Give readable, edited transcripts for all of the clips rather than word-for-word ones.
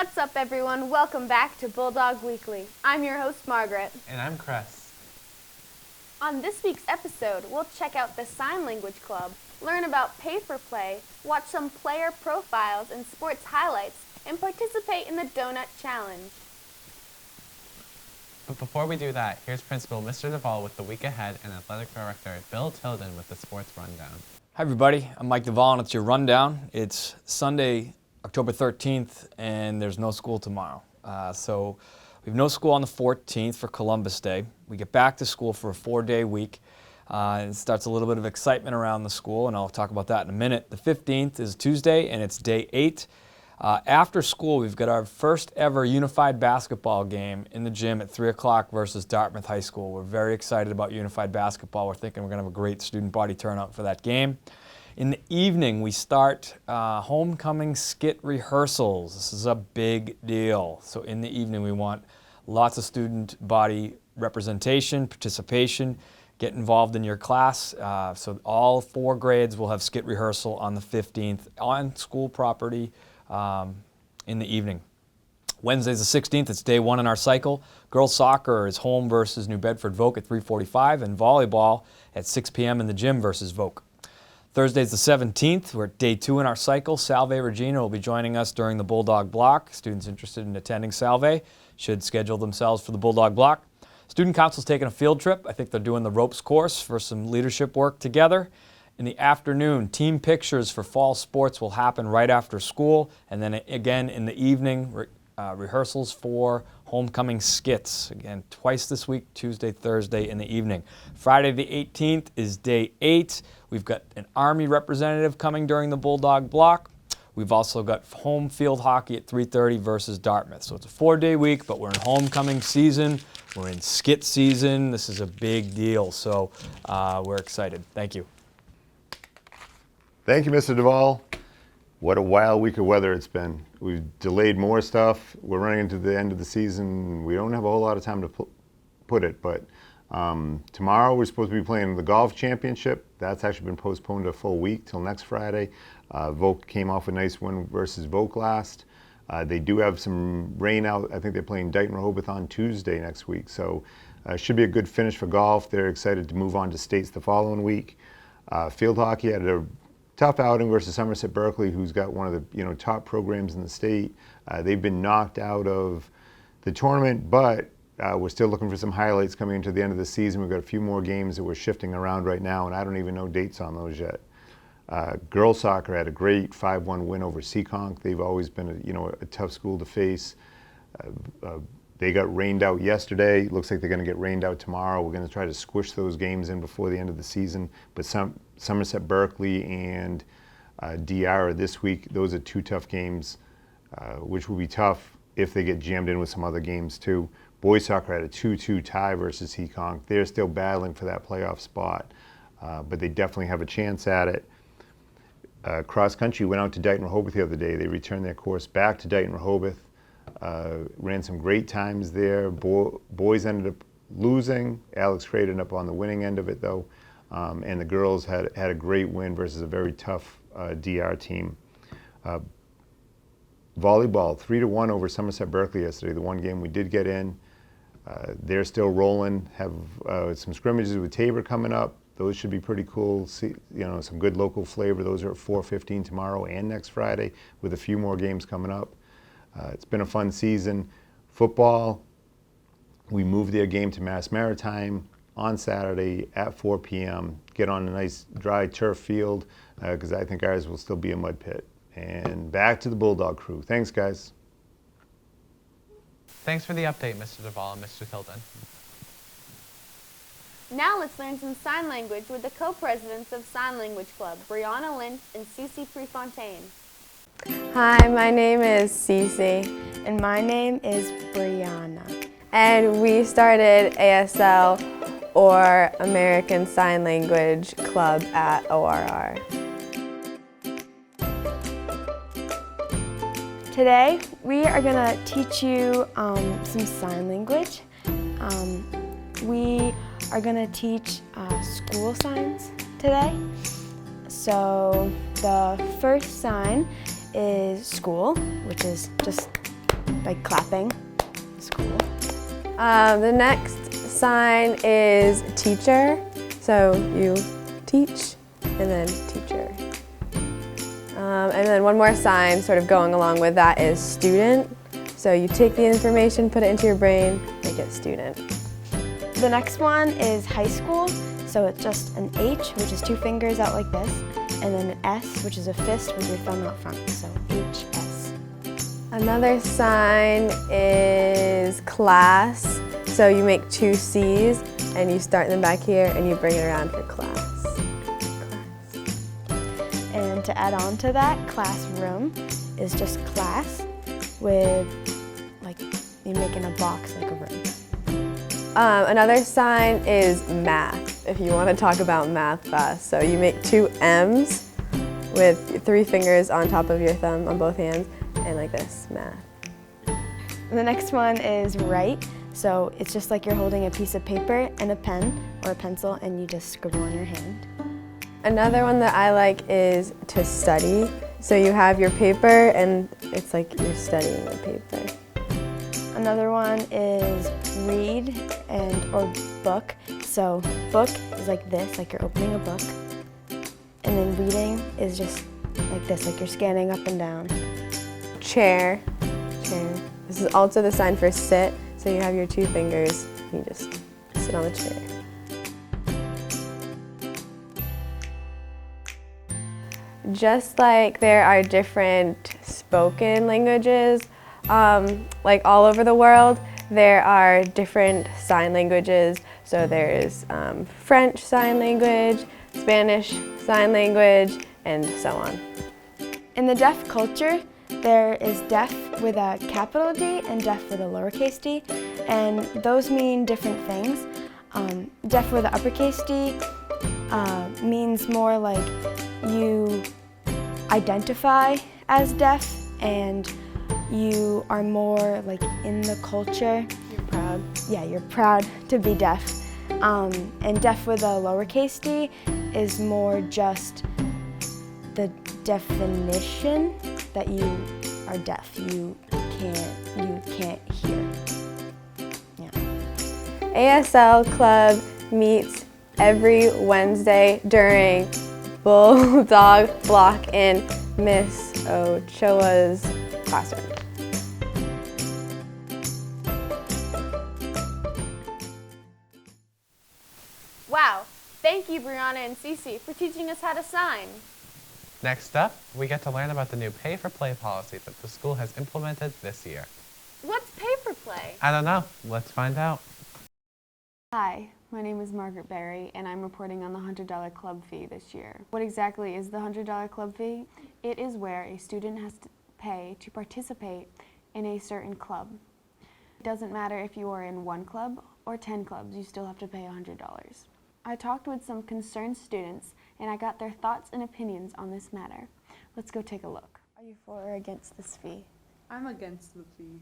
What's up, everyone? Welcome back to Bulldog Weekly. I'm your host, Margaret. And I'm Cress. On this week's episode, we'll check out the Sign Language Club, learn about pay-for-play, watch some player profiles and sports highlights, and participate in the Donut Challenge. But before we do that, here's Principal Mr. Devoll with the week ahead and Athletic Director Bill Tilden with the Sports Rundown. Hi everybody, I'm Mike Devoll and it's your Rundown. It's Sunday, October 13th, and there's no school tomorrow. So we have no school on the 14th for Columbus Day. We get back to school for a 4-day week. It starts a little bit of excitement around the school, and I'll talk about that in a minute. The 15th is Tuesday, and it's day 8. After school, we've got our first ever unified basketball game in the gym at 3 o'clock versus Dartmouth High School. We're very excited about unified basketball. We're thinking we're going to have a great student body turnout for that game. In the evening, we start homecoming skit rehearsals. This is a big deal. So in the evening, we want lots of student body representation, participation, get involved in your class. So all 4 grades will have skit rehearsal on the 15th on school property in the evening. Wednesday's the 16th. It's day 1 in our cycle. Girls soccer is home versus New Bedford Voc at 3:45, and volleyball at 6 p.m. in the gym versus Voc. Thursday's the 17th. We're at day 2 in our cycle. Salve Regina will be joining us during the Bulldog Block. Students interested in attending Salve should schedule themselves for the Bulldog Block. Student Council's taking a field trip. I think they're doing the ropes course for some leadership work together. In the afternoon, team pictures for fall sports will happen right after school. And then again in the evening, rehearsals for homecoming skits. Again, twice this week, Tuesday, Thursday in the evening. Friday the 18th is day 8. We've got an Army representative coming during the Bulldog Block. We've also got home field hockey at 3:30 versus Dartmouth. So it's a 4-day week, but we're in homecoming season. We're in skit season. This is a big deal. So we're excited. Thank you. Thank you, Mr. Devoll. What a wild week of weather it's been. We've delayed more stuff. We're running into the end of the season. We don't have a whole lot of time to put it, but tomorrow we're supposed to be playing the golf championship. That's actually been postponed a full week till next Friday. Voc came off a nice win versus Voc last. They do have some rain out. I think they're playing Dighton Rehoboth on Tuesday next week, so should be a good finish for golf. They're excited to move on to states the following week. Field hockey had a tough outing versus Somerset Berkeley, who's got one of the top programs in the state. They've been knocked out of the tournament, but we're still looking for some highlights coming into the end of the season. We've got a few more games that we're shifting around right now, and I don't even know dates on those yet. Girls soccer had a great 5-1 win over Seekonk. They've always been a tough school to face. They got rained out yesterday. Looks like they're going to get rained out tomorrow. We're going to try to squish those games in before the end of the season. But Somerset Berkeley and DR this week, those are 2 tough games, which will be tough if they get jammed in with some other games too. Boys soccer had a 2-2 tie versus Seekonk. They're still battling for that playoff spot, but they definitely have a chance at it. Cross country went out to Dighton Rehoboth the other day. They returned their course back to Dighton Rehoboth. Ran some great times there. Boys ended up losing. Alex Craig ended up on the winning end of it though. And the girls had a great win versus a very tough DR team. Volleyball, 3-1 over Somerset Berkeley yesterday. The one game we did get in. They're still rolling. Have some scrimmages with Tabor coming up. Those should be pretty cool. See, some good local flavor. Those are at 4:15 tomorrow and next Friday, with a few more games coming up. It's been a fun season. Football, we moved their game to Mass Maritime on Saturday at 4 p.m. Get on a nice dry turf field because I think ours will still be a mud pit. And back to the Bulldog crew. Thanks, guys. Thanks for the update, Mr. Devoll and Mr. Tilden. Now let's learn some sign language with the co-presidents of Sign Language Club, Brianna Lynch and Cece Prefontaine. Hi, my name is Cece. And my name is Brianna. And we started ASL, or American Sign Language Club, at ORR. Today, we are going to teach you some sign language. We are going to teach school signs today. So the first sign is school, which is just like clapping. It's cool. The next sign is teacher. So you teach and then teacher. And then one more sign sort of going along with that is student. So you take the information, put it into your brain, make it student. The next one is high school. So it's just an H, which is 2 fingers out like this, and then an S, which is a fist with your thumb out front. So HS. Another sign is class. So you make 2 C's and you start them back here and you bring it around for class. And to add on to that, classroom is just class with, like, you making a box like a room. Another sign is math, if you want to talk about math class. So you make 2 M's with 3 fingers on top of your thumb on both hands, and like this, math. And the next one is write. So it's just like you're holding a piece of paper and a pen or a pencil, and you just scribble on your hand. Another one that I like is to study. So you have your paper and it's like you're studying the paper. Another one is read or book. So book is like this, like you're opening a book. And then reading is just like this, like you're scanning up and down. Chair. This is also the sign for sit. So you have your 2 fingers, you just sit on the chair. Just like there are different spoken languages, like all over the world, there are different sign languages. So there's French Sign Language, Spanish Sign Language, and so on. In the deaf culture, there is deaf with a capital D and deaf with a lowercase d, and those mean different things. Deaf with an uppercase D means more like you identify as deaf and you are more like in the culture. You're proud. Yeah, you're proud to be deaf. And deaf with a lowercase d is more just the definition that you are deaf. You can't hear. Yeah. ASL Club meets every Wednesday during Bulldog block in Miss Ochoa's classroom. Wow, thank you Brianna and Cece for teaching us how to sign. Next up, we get to learn about the new pay-for-play policy that the school has implemented this year. What's pay for play? I don't know. Let's find out. Hi, my name is Margaret Berry, and I'm reporting on the $100 club fee this year. What exactly is the $100 club fee? It is where a student has to pay to participate in a certain club. It doesn't matter if you are in 1 club or 10 clubs, you still have to pay $100. I talked with some concerned students, and I got their thoughts and opinions on this matter. Let's go take a look. Are you for or against this fee? I'm against the fee.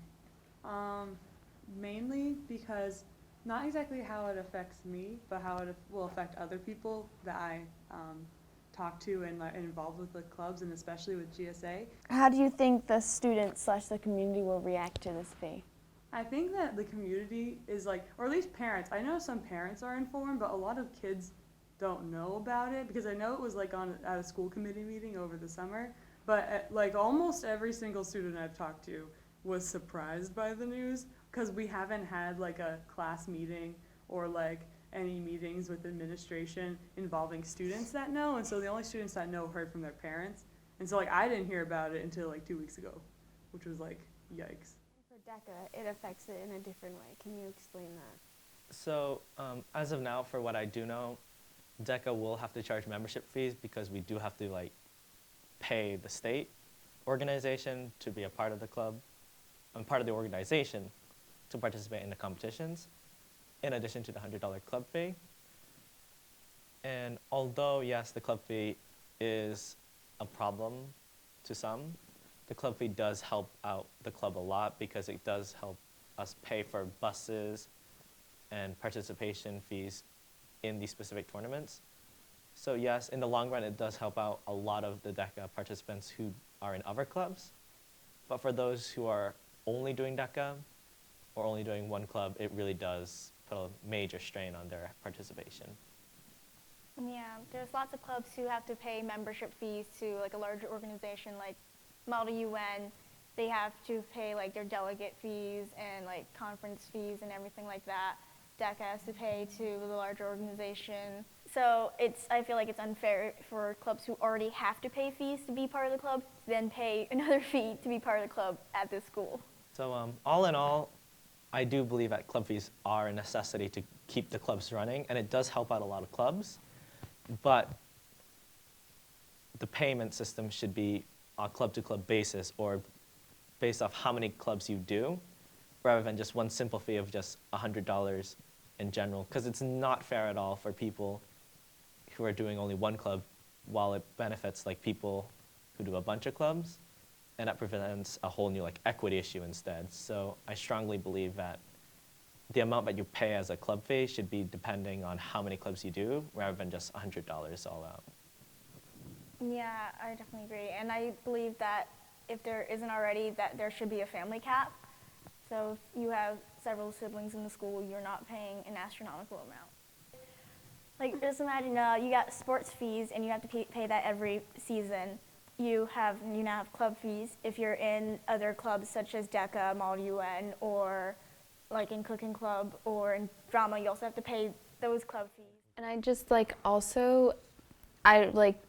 Mainly because not exactly how it affects me, but how it will affect other people that I talk to and involved with the clubs, and especially with GSA. How do you think the students / the community will react to this fee? I think that the community is like, or at least parents. I know some parents are informed, but a lot of kids don't know about it, because I know it was like at a school committee meeting over the summer, but like almost every single student I've talked to was surprised by the news, because we haven't had like a class meeting or like any meetings with administration involving students that know, and so the only students that know heard from their parents, and so like I didn't hear about it until like 2 weeks ago, which was like, yikes. For DECA, it affects it in a different way. Can you explain that? So as of now, for what I do know, DECA will have to charge membership fees because we do have to like pay the state organization to be a part of the club and part of the organization to participate in the competitions, in addition to the $100 club fee. And although, yes, the club fee is a problem to some, the club fee does help out the club a lot because it does help us pay for buses and participation fees in these specific tournaments. So yes, in the long run, it does help out a lot of the DECA participants who are in other clubs. But for those who are only doing DECA or only doing one club, it really does put a major strain on their participation. Yeah, there's lots of clubs who have to pay membership fees to like a larger organization like Model UN. They have to pay like their delegate fees and like conference fees and everything like that. DECA has to pay to the larger organization. So I feel like it's unfair for clubs who already have to pay fees to be part of the club, to then pay another fee to be part of the club at this school. So all in all, I do believe that club fees are a necessity to keep the clubs running, and it does help out a lot of clubs. But the payment system should be on a club-to-club basis or based off how many clubs you do, rather than just one simple fee of just $100 in general, because it's not fair at all for people who are doing only one club while it benefits like people who do a bunch of clubs, and that prevents a whole new like equity issue instead. So I strongly believe that the amount that you pay as a club fee should be depending on how many clubs you do, rather than just $100 all out. Yeah, I definitely agree. And I believe that if there isn't already, that there should be a family cap. So if you have several siblings in the school, you're not paying an astronomical amount. Like, just imagine you got sports fees and you have to pay that every season. You now have club fees if you're in other clubs such as DECA, Model UN, or like in cooking club or in drama, you also have to pay those club fees. And I just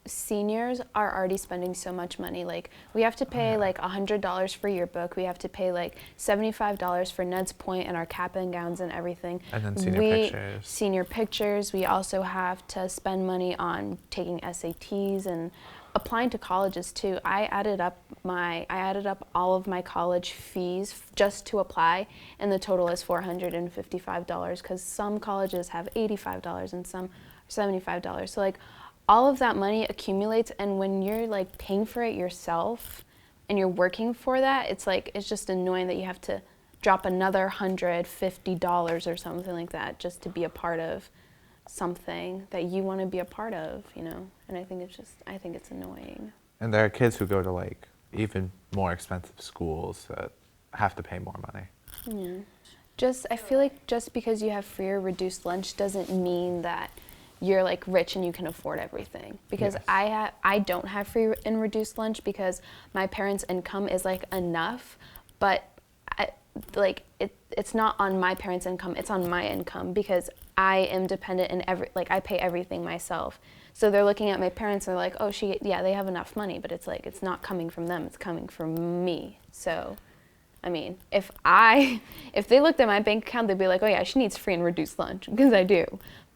seniors are already spending so much money. Like, we have to pay like $100 for yearbook. We have to pay like $75 for Ned's Point and our cap and gowns and everything. And then pictures. Senior pictures. We also have to spend money on taking SATs and applying to colleges too. I added up all of my college fees just to apply, and the total is $455 because some colleges have $85 and some $75. So like, all of that money accumulates, and when you're like paying for it yourself and you're working for that, it's just annoying that you have to drop another $150 or something like that just to be a part of something that you want to be a part of, you know? And I think it's annoying. And there are kids who go to like even more expensive schools that have to pay more money. Yeah. I feel like just because you have free or reduced lunch doesn't mean that you're like rich and you can afford everything. Because yes. I don't have free and reduced lunch because my parents' income is like enough, but it's not on my parents' income, it's on my income because I am dependent in I pay everything myself. So they're looking at my parents and they're like, oh, they have enough money, but it's like, it's not coming from them, it's coming from me. So, I mean, if they looked at my bank account, they'd be like, oh yeah, she needs free and reduced lunch, because I do.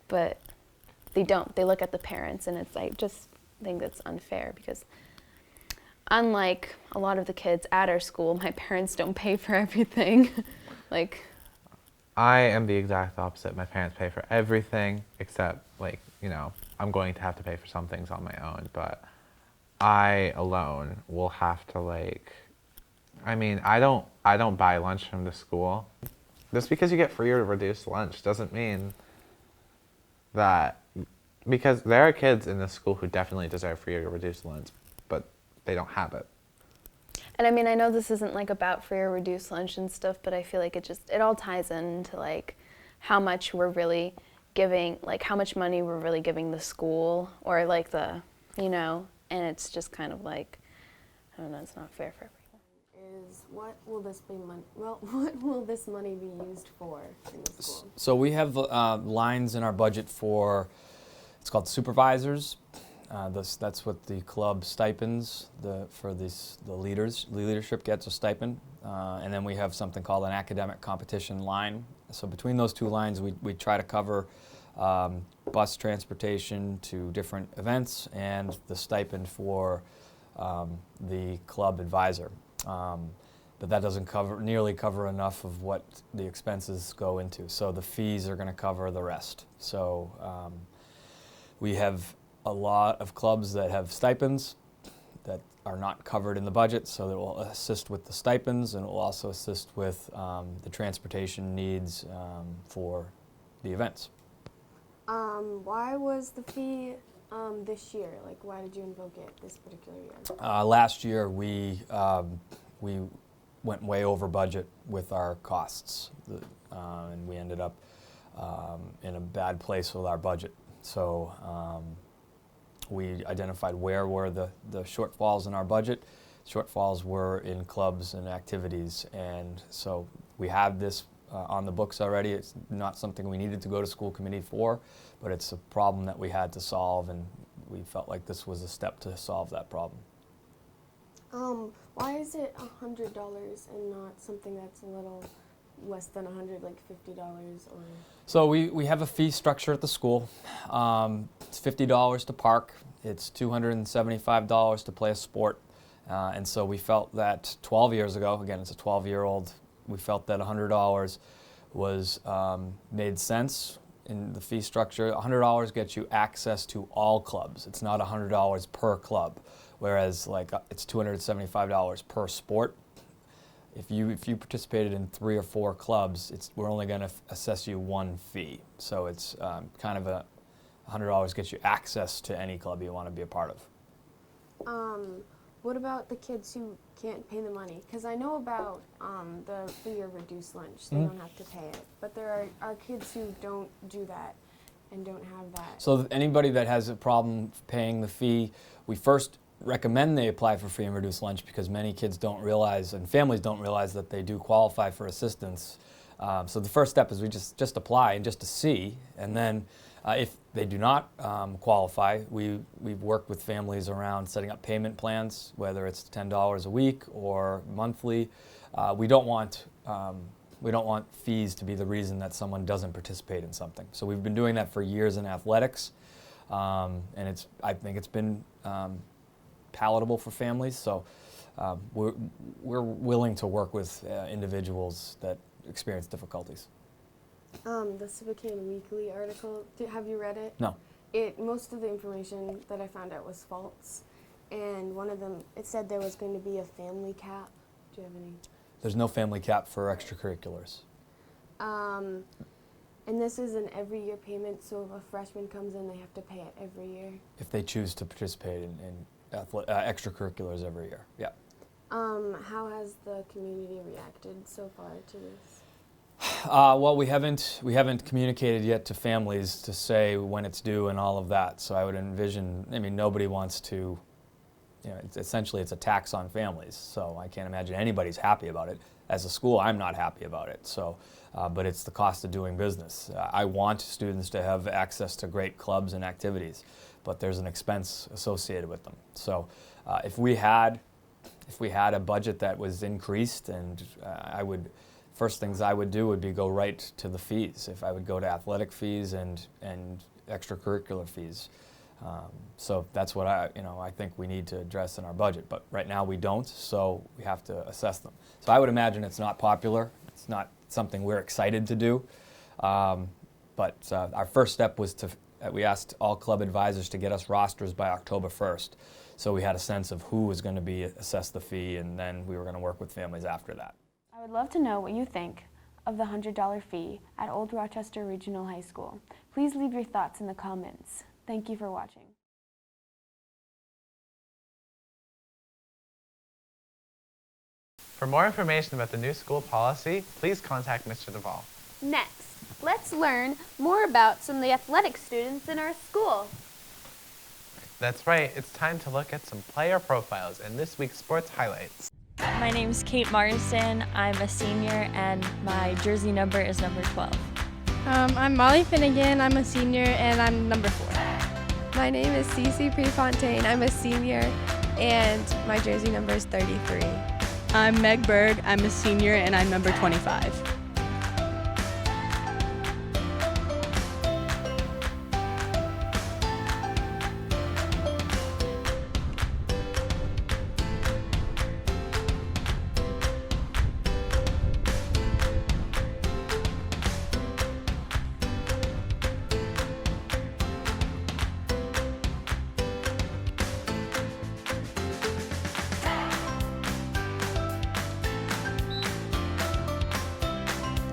But they don't, they look at the parents, and it's like, just think that's unfair because unlike a lot of the kids at our school, my parents don't pay for everything. I am the exact opposite. My parents pay for everything except, like, you know, I'm going to have to pay for some things on my own, but I alone will have to, like, I mean, I don't buy lunch from the school. Just because you get free or reduced lunch doesn't mean that, because there are kids in this school who definitely deserve free or reduced lunch, but they don't have it. And I mean, I know this isn't like about free or reduced lunch and stuff, but I feel like it all ties into like how much we're really giving, like how much money we're really giving the school, or like the, you know, and it's just kind of like, I don't know, it's not fair for everyone. What will this money be used for in the school? So we have lines in our budget for, it's called supervisors. That's what the club stipends, the leadership gets a stipend. And then we have something called an academic competition line. So between those two lines, we try to cover bus transportation to different events and the stipend for the club advisor. But that doesn't nearly cover enough of what the expenses go into. So the fees are going to cover the rest. So we have a lot of clubs that have stipends that are not covered in the budget, so that will assist with the stipends, and it will also assist with the transportation needs for the events. Why was the fee this year? Like, why did you invoke it this particular year? Last year we went way over budget with our costs, and we ended up in a bad place with our budget. So we identified where were the shortfalls in our budget. Shortfalls were in clubs and activities, and so we have this on the books already. It's not something we needed to go to school committee for, but it's a problem that we had to solve, and we felt like this was a step to solve that problem. Why is it $100 and not something that's a little less than $100, like $50 or? So we have a fee structure at the school. It's $50 to park. It's $275 to play a sport. And so we felt that 12 years ago, again, it's a 12-year-old, we felt that $100 was made sense in the fee structure. $100 gets you access to all clubs. It's not $100 per club, whereas like it's $275 per sport. If you participated in 3 or 4 clubs, we're only going to assess you one fee. So it's kind of $100 gets you access to any club you want to be a part of. What about the kids who can't pay the money? Because I know about the free or reduced lunch. They don't have to pay it. But there are kids who don't do that and don't have that. So anybody that has a problem paying the fee, we first recommend they apply for free and reduced lunch because many kids don't realize, and families don't realize, that they do qualify for assistance. So the first step is we just apply and just to see, and then if they do not qualify, we've worked with families around setting up payment plans, whether it's $10 a week or monthly. We don't want fees to be the reason that someone doesn't participate in something. So we've been doing that for years in athletics, and I think it's been palatable for families. So we're willing to work with individuals that experience difficulties. The Spokane Weekly article, have you read it? No. Most of the information that I found out was false, and one of them, it said there was going to be a family cap. Do you have any? There's no family cap for extracurriculars. And this is an every year payment, so if a freshman comes in, they have to pay it every year. If they choose to participate in extracurriculars every year, yeah. How has the community reacted so far to this? Well, we haven't communicated yet to families to say when it's due and all of that. So I would envision, nobody wants to, essentially it's a tax on families. So I can't imagine anybody's happy about it. As a school, I'm not happy about it. So, but it's the cost of doing business. I want students to have access to great clubs and activities, but there's an expense associated with them. So if we had a budget that was increased, and first things I would do would be go right to the fees. If I would go to athletic fees and extracurricular fees. So that's what I think we need to address in our budget. But right now we don't, so we have to assess them. So I would imagine it's not popular. It's not something we're excited to do. But our first step was we asked all club advisors to get us rosters by October 1st. So we had a sense of who was going to be assessed the fee, and then we were going to work with families after that. I would love to know what you think of the $100 fee at Old Rochester Regional High School. Please leave your thoughts in the comments. Thank you for watching. For more information about the new school policy, please contact Mr. Devoll. Next, let's learn more about some of the athletic students in our school. That's right, it's time to look at some player profiles in this week's sports highlights. My name's Kate Marsden. I'm a senior and my jersey number is number 12. I'm Molly Finnegan. I'm a senior and I'm number 4. My name is Cece Prefontaine. I'm a senior and my jersey number is 33. I'm Meg Berg. I'm a senior and I'm number 25.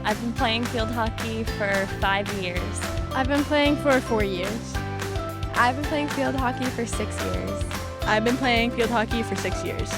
I've been playing field hockey for 5 years. I've been playing for 4 years. I've been playing field hockey for 6 years. I've been playing field hockey for 6 years.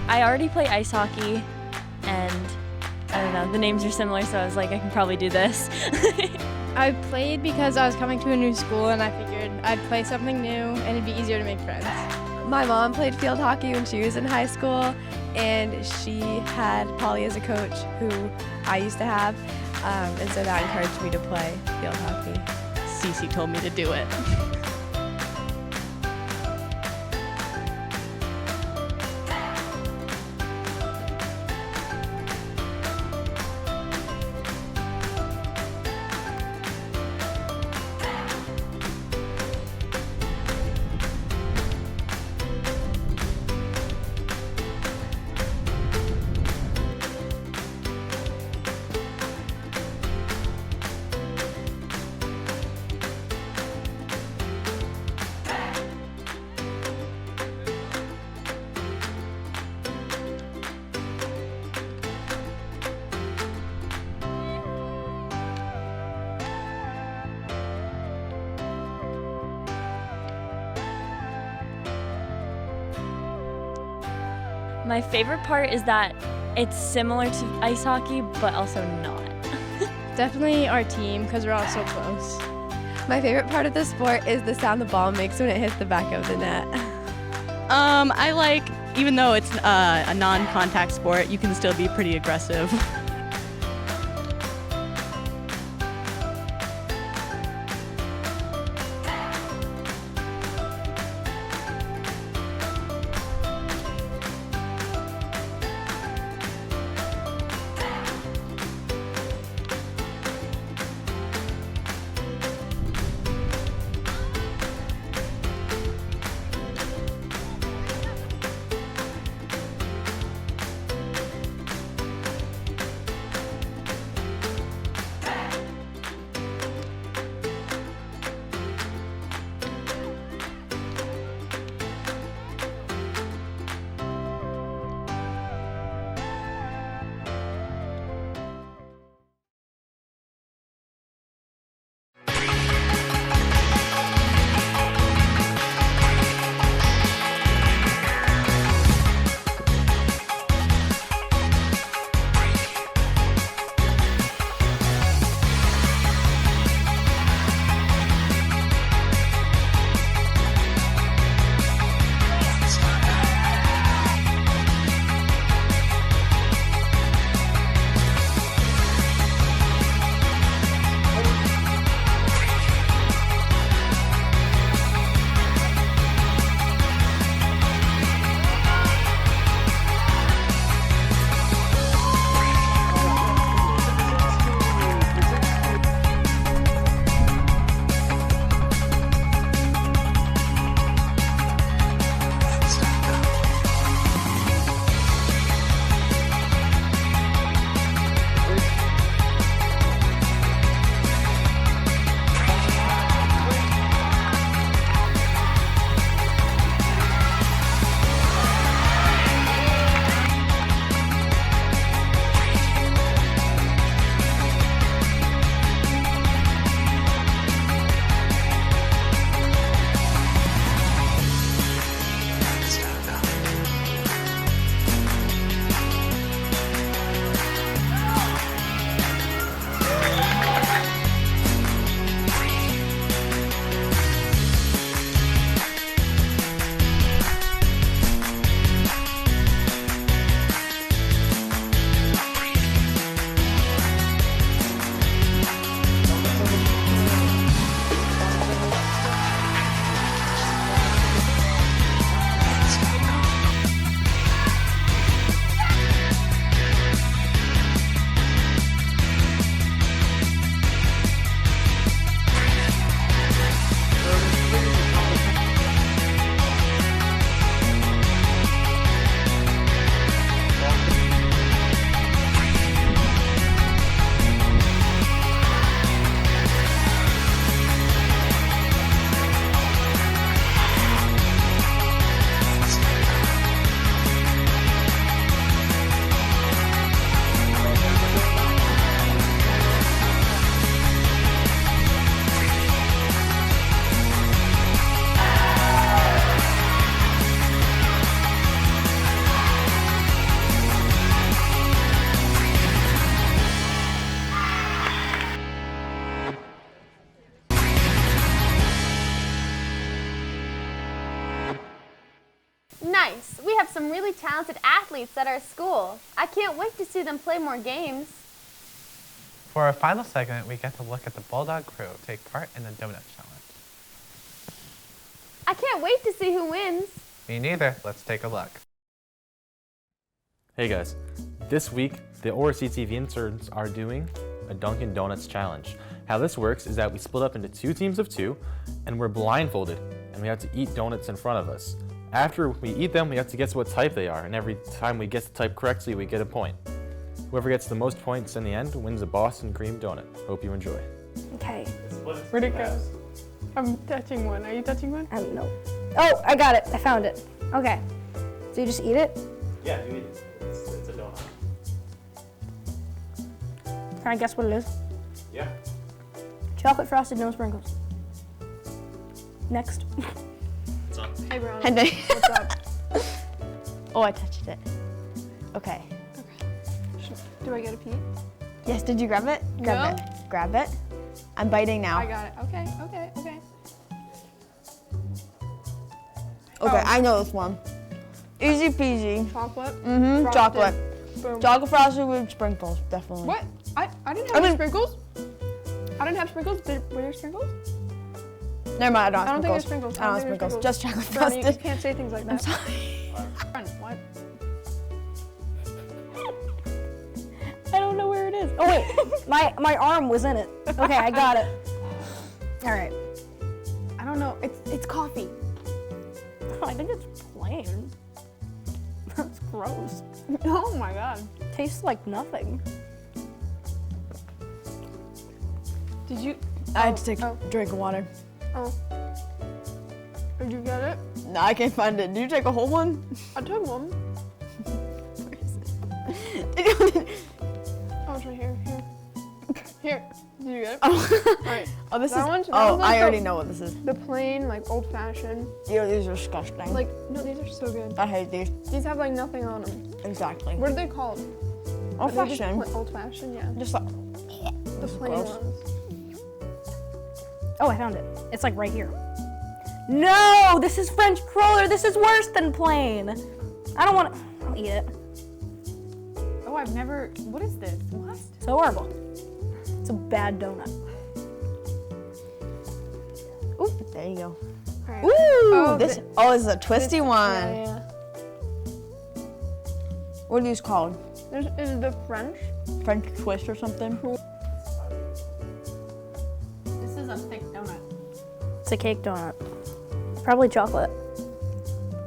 I already play ice hockey, and I don't know, the names are similar, so I was like, I can probably do this. I played because I was coming to a new school and I figured I'd play something new and it'd be easier to make friends. My mom played field hockey when she was in high school, and she had Polly as a coach who I used to have, and so that encouraged me to play field hockey. Cece told me to do it. My favorite part is that it's similar to ice hockey, but also not. Definitely our team because we're all so close. My favorite part of the sport is the sound the ball makes when it hits the back of the net. I like, even though it's a non-contact sport, you can still be pretty aggressive. Nice! We have some really talented athletes at our school. I can't wait to see them play more games. For our final segment, we get to look at the Bulldog crew take part in the Donut Challenge. I can't wait to see who wins. Me neither. Let's take a look. Hey guys, this week the ORCTV interns are doing a Dunkin' Donuts challenge. How this works is that we split up into 2 teams of 2 and we're blindfolded and we have to eat donuts in front of us. After we eat them, we have to guess what type they are, and every time we guess the type correctly, we get a point. Whoever gets the most points in the end wins a Boston cream donut. Hope you enjoy. Okay. Where'd it go? I'm touching one. Are you touching one? No. Oh, I got it. I found it. Okay. So you just eat it? Yeah, you eat it. It's a donut. Can I guess what it is? Yeah. Chocolate frosted, no sprinkles. Next. What's up? Hey, Brown. Hi, Nick. What's up? Oh, I touched it. Okay. Do I get a pee? Yes, did you grab it? Grab No. it. Grab it. I'm biting now. I got it. Okay. Okay, I know this one. Easy peasy. Chocolate? Mm-hmm, Frosted. chocolate. Boom. Chocolate frosted with sprinkles, definitely. What? I didn't have any sprinkles? I didn't have sprinkles? Were there sprinkles? Never mind, I I don't don't think have there's sprinkles. sprinkles. I don't have sprinkles. Just chocolate Brownie, you frosted. can't say things like that. I'm sorry. What? I don't know where it is. Oh wait, my arm was in it. Okay, I got it. All right. I don't know. It's coffee. I think it's plain. That's gross. Oh my god. Tastes like nothing. Did you? I had to take a drink of water. Oh. Did you get it? No, I can't find it. Did you take a whole one? I took one. Oh, it's right here. Here. Did you get it? Alright. Oh, this That is. one's- that Oh, one's like I already the- know what this is. The plain, like old fashioned. Ew, these are disgusting. Like, no, these are so good. I hate these. These have like nothing on them. Exactly. What are they called? Old fashioned. Old fashioned, yeah. Just like. The plain gross. ones. Oh, I found it. It's like right here. No, this is French cruller. This is worse than plain. I don't want to. I'll eat it. Oh, I've never. What is this? What? So horrible. It's a bad donut. Ooh, there you go. Alright. Ooh, Oh, this. thi- Oh, this is a twisty one. Yeah. What are these called? Is it the French? French twist or something? This is a thick donut. It's a cake donut. Probably chocolate.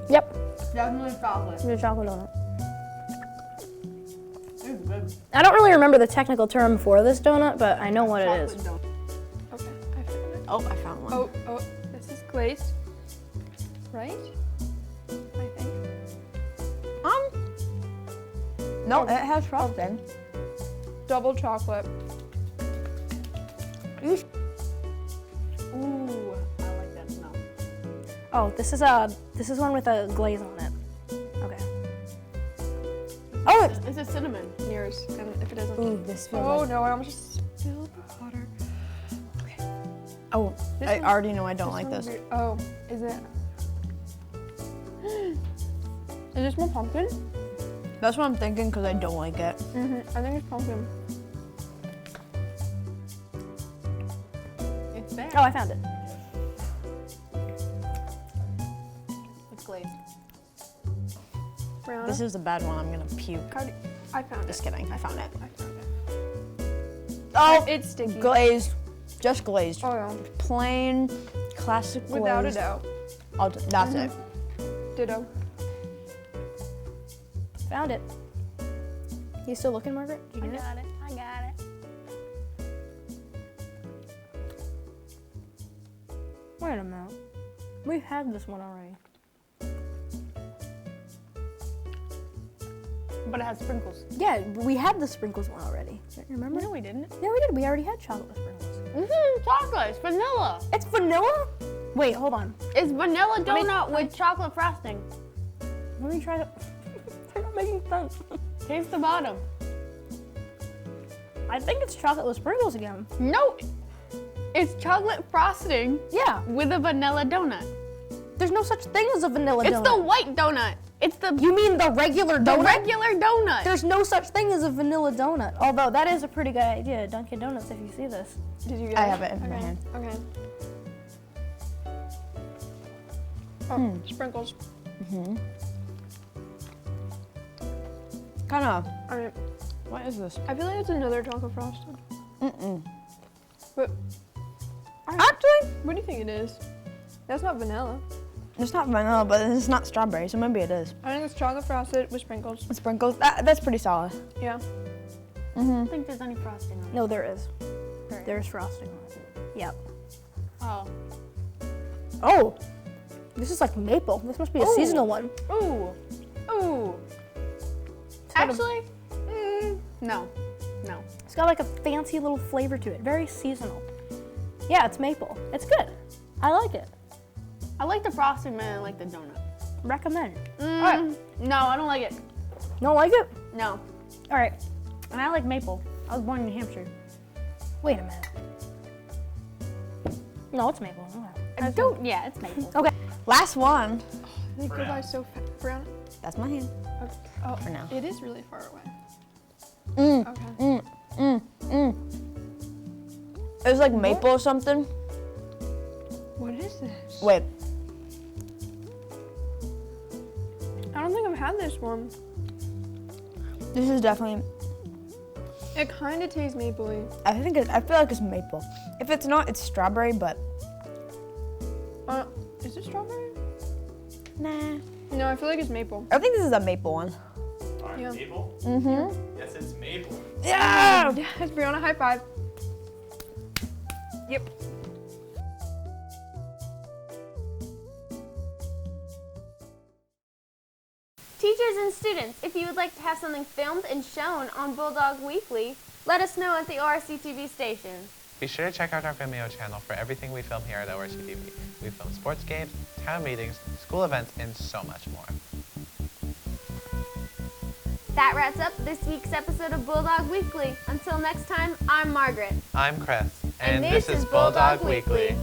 Yep, Definitely chocolate. it's a chocolate donut. It's good. I don't really remember the technical term for this donut, but I know what it is. Chocolate donut. Okay, I found it. Oh, I found one. Oh, this is glazed. Right? I think. No, it has frosting. Double chocolate. Ooh. Ooh, I like that smell. Oh, this is one with a glaze on it. Okay. Oh, This is cinnamon. Yours, and if it isn't. Ooh, this feels Oh like. no, I almost just spilled the water. Okay. Oh, This I one- already know I don't like one's this. weird. Oh, is it? Is this more pumpkin? That's what I'm thinking because I don't like it. I think it's pumpkin. It's there. oh, I found it. It's glazed. Brianna? This is the bad one. I'm gonna puke. I found Just it. kidding. I found it. I found it. Oh, It's sticky. glazed. Just glazed. Oh yeah. Plain, classic glaze. Without a doubt. That's it. Ditto. Found it. You still looking, Margaret? Did you get it? I got it. Wait a minute. We've had this one already. But it has sprinkles. Yeah, we had the sprinkles one already. Remember? No, we didn't. Yeah, we did. We already had chocolate with sprinkles. Chocolate. It's vanilla. It's vanilla? Wait, hold on. It's vanilla donut with chocolate frosting. Let me try to. They're not making sense. Taste the bottom. I think it's chocolate with sprinkles again. No, it's chocolate frosting Yeah, with a vanilla donut. there's no such thing as a vanilla It's donut. the white donut. It's the You mean the regular donut? regular donut. There's no such thing as a vanilla donut. Although that is a pretty good idea, Dunkin' Donuts, if you see this. Did you get I it? have it in my Okay. hand. Okay. Oh, sprinkles. Kind of. Alright. What is this? I feel like it's another chocolate frosted. But Actually, what do you think it is? That's not vanilla. it's not vanilla, but it's not strawberry, so maybe it is. I think it's chocolate frosted with sprinkles. Sprinkles. That's pretty solid. Yeah. I don't think there's any frosting on it. No, there is. There's frosting on it. Yep. Oh. Oh, this is like maple. This must be a seasonal one. Ooh. Ooh. Actually, no. No. It's got like a fancy little flavor to it. Very seasonal. Yeah, it's maple. It's good. I like it. I like the frosting more than I like the donut. Recommend. No, I don't like it. Don't like it? No. All right. And I like maple. I was born in New Hampshire. Wait a minute. No, it's maple. Okay. Yeah, it's maple. Okay. Last one. They go by so fast. Brianna? That's my hand. Okay. Oh, For now. it is really far away. Okay. It was like maple or something. What is this? Wait. I don't think I've had this one. This is definitely. It kind of tastes mapley. I feel like it's maple. If it's not, it's strawberry, but. Is it strawberry? Nah. No, I feel like it's maple. I think this is a maple one. Yeah. Maple? Mm-hmm. Yes, it's maple. Yeah! Yes, Brianna, high five. Yep. Teachers and students, if you would like to have something filmed and shown on Bulldog Weekly, let us know at the ORCTV station. Be sure to check out our Vimeo channel for everything we film here at ORCTV. We film sports games, town meetings, school events, and so much more. That wraps up this week's episode of Bulldog Weekly. Until next time, I'm Margaret. I'm Chris, And this is Bulldog Weekly.